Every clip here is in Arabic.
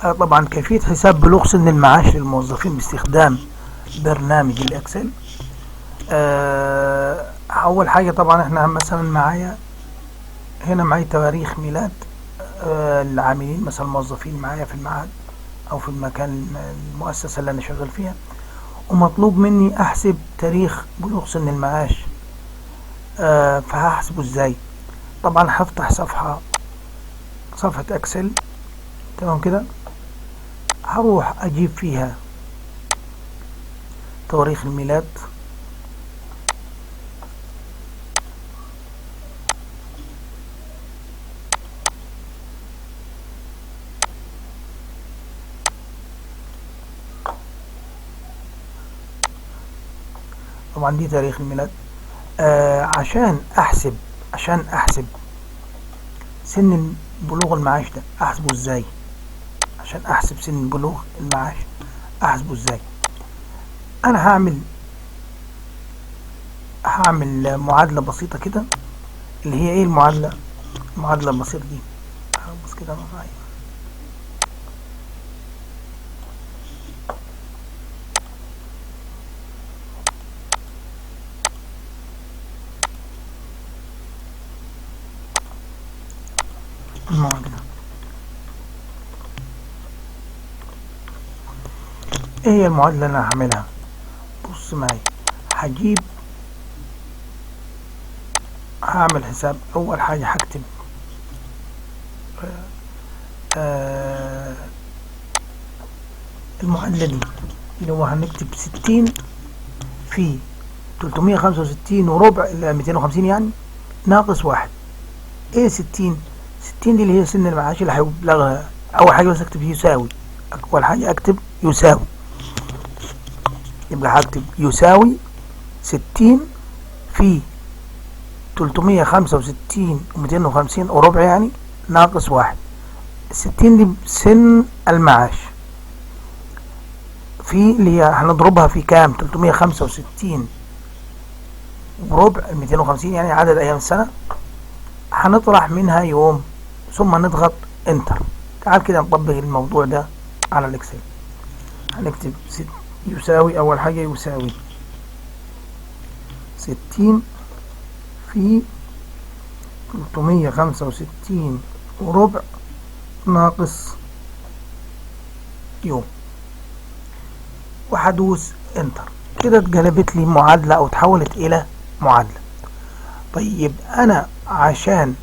طبعا كيفية حساب بلوغ سن المعاش للموظفين باستخدام برنامج الإكسل. أول حاجة طبعا احنا مثلا معايا تواريخ ميلاد العاملين، مثلا الموظفين معايا في المعهد أو في المكان المؤسسة اللي أنا شغال فيها، ومطلوب مني أحسب تاريخ بلوغ سن المعاش. فهحسبه ازاي؟ طبعا هفتح صفحة اكسل، تمام كده. هروح اجيب فيها تواريخ الميلاد، طبعا دي تاريخ الميلاد. عشان احسب سن بلوغ المعاش ده احسبه ازاي؟ عشان احسب سن بلوغ المعاش احسبه ازاي؟ انا هعمل معادلة بسيطة كده، اللي هي ايه المعادلة البسيطة دي؟ بس كده معايا. المعادلة ايه هي المعادلة اللي انا هعملها؟ بص معايا، هعمل حساب. اول حاجة هكتب المعادلة دي اللي هو هنكتب 60 في 365 وربع إلى 250 يعني ناقص 1. ايه 60 دي اللي هي سن المعاش اللي هيبلغها. اول حاجة بس اكتب يساوي، اول حاجة اكتب يساوي، يبقى هكتب يساوي 60 في 365 و250 وربع يعني ناقص 1. 60 دي سن المعاش، في اللي هي هنضربها في كام؟ 365 وربع 250 يعني عدد ايام السنة، هنطرح منها يوم ثم نضغط انتر. تعال كده نطبق الموضوع ده على الاكسل. هنكتب يساوي، اول حاجة يساوي 60 في 365 وربع ناقص يوم، وهدوس انتر. كده اتقلبت لي معادلة او تحولت الى معادلة. طيب انا عشان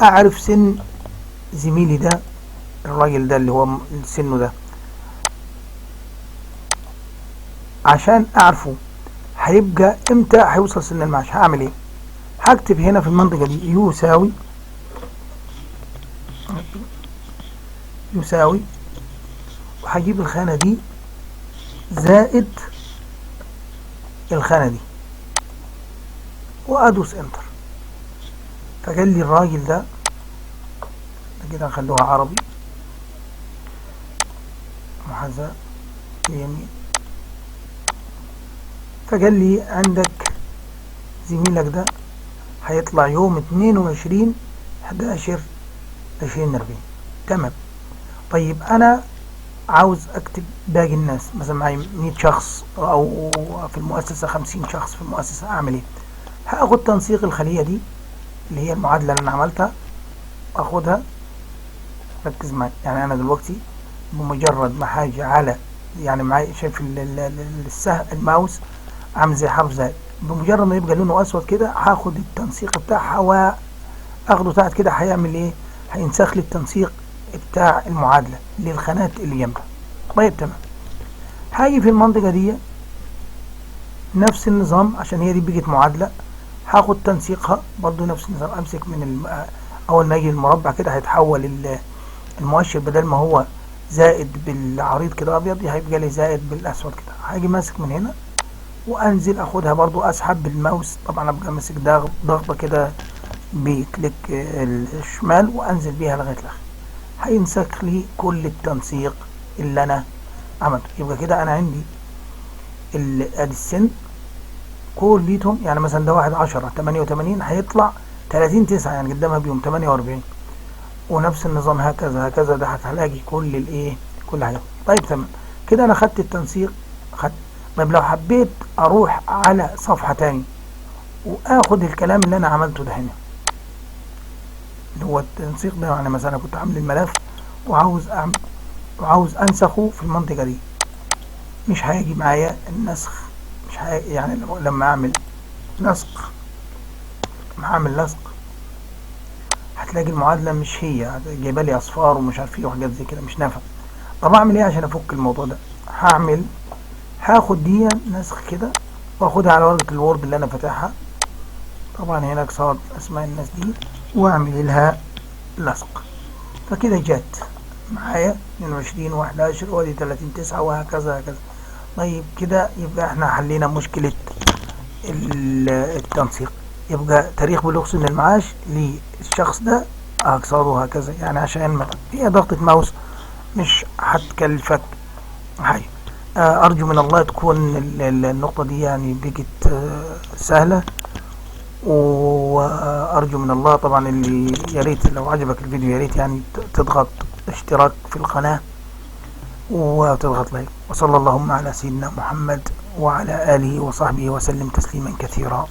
اعرف سن زميلي ده، الراجل ده اللي هو سنه ده، عشان اعرفه هيبقى امتى هيوصل سن المعاش، هعمل ايه؟ هكتب هنا في المنطقة دي يساوي، وهجيب الخانة دي زائد الخانة دي وادوس انتر. فقال لي الراجل ده كده، نخلوها عربي، محاذاة اليمين. فقال لي عندك زميلك ده هيطلع يوم 22/11/2040. تمام. طيب انا عاوز اكتب باقي الناس، مثلا معي 100 شخص او في المؤسسة 50 شخص في المؤسسة، اعمل ايه؟ هاخد تنسيق الخلية دي اللي هي المعادلة اللي انا عملتها، اخدها. ركز معي، يعني انا دلوقتي بمجرد ما هاجي على، يعني معي شايف السهم الماوس عامل زي حرف زائد، بمجرد ما يبقى لونه اسود كده هاخد التنسيق بتاعها واخده تحت كده، هيعمل ايه؟ هينسخ لي التنسيق بتاع المعادلة للخانات اللي جنبها. طيب تمام. هاجي في المنطقة دي نفس النظام، عشان هي دي بقت معادلة، هاخد تنسيقها برضو نفس النظام. امسك من اول ما يجي المربع كده هيتحول المؤشر، بدل ما هو زائد بالعريض كده ابيض هيبقى لي زائد بالاسود كده. هاجي ماسك من هنا وانزل اخدها برضو، اسحب بالماوس، طبعا ابقى ماسك ضغطه كده بكليك الشمال وانزل بيها لغايه الاخر، هينسخ لي كل التنسيق اللي انا عملته. يبقى كده انا عندي ادي السن كليتهم، يعني مثلا ده 1/10/88 هيطلع 30/9 يعني قدامها بيوم 48، ونفس النظام هكذا هكذا، ده هلاقي كل الايه، كل حاجه. طيب تمام كده انا خدت التنسيق، خدت. طيب لو حبيت اروح على صفحه تاني واخد الكلام اللي انا عملته ده هنا، اللي هو التنسيق ده، يعني مثلا كنت عامل الملف وعاوز اعمل وعاوز انسخه في المنطقه دي، مش هيجي معايا النسخ، مش هيجي يعني لما اعمل لصق، لما اعمل لصق هتلاقي المعادله مش هي، جايبه لي اصفار ومش عارف ايه وحاجات زي كده، مش نافع. طب اعمل ايه عشان افك الموضوع ده؟ هاخد دي نسخ كده واخدها على ورقه الوورد اللي انا فاتحها، طبعا هنا صاد اسماء الناس دي، واعمل لها لصق. فكده جت معايا 22 و11 وادي 30/9 وهكذا هكذا. طيب كده يبقى احنا حلينا مشكلة التنسيق. يبقى تاريخ بلوغ سن المعاش للشخص ده اقصاده هكذا، يعني عشان هي ضغطة ماوس مش هتكلفك حاجة. ارجو من الله تكون النقطة دي يعني بقت سهلة، وارجو من الله طبعا اللي يا ريت لو عجبك الفيديو يا ريت يعني تضغط اشتراك في القناة وتضغط لايك، وصلى اللهم على سيدنا محمد وعلى آله وصحبه وسلم تسليما كثيرا.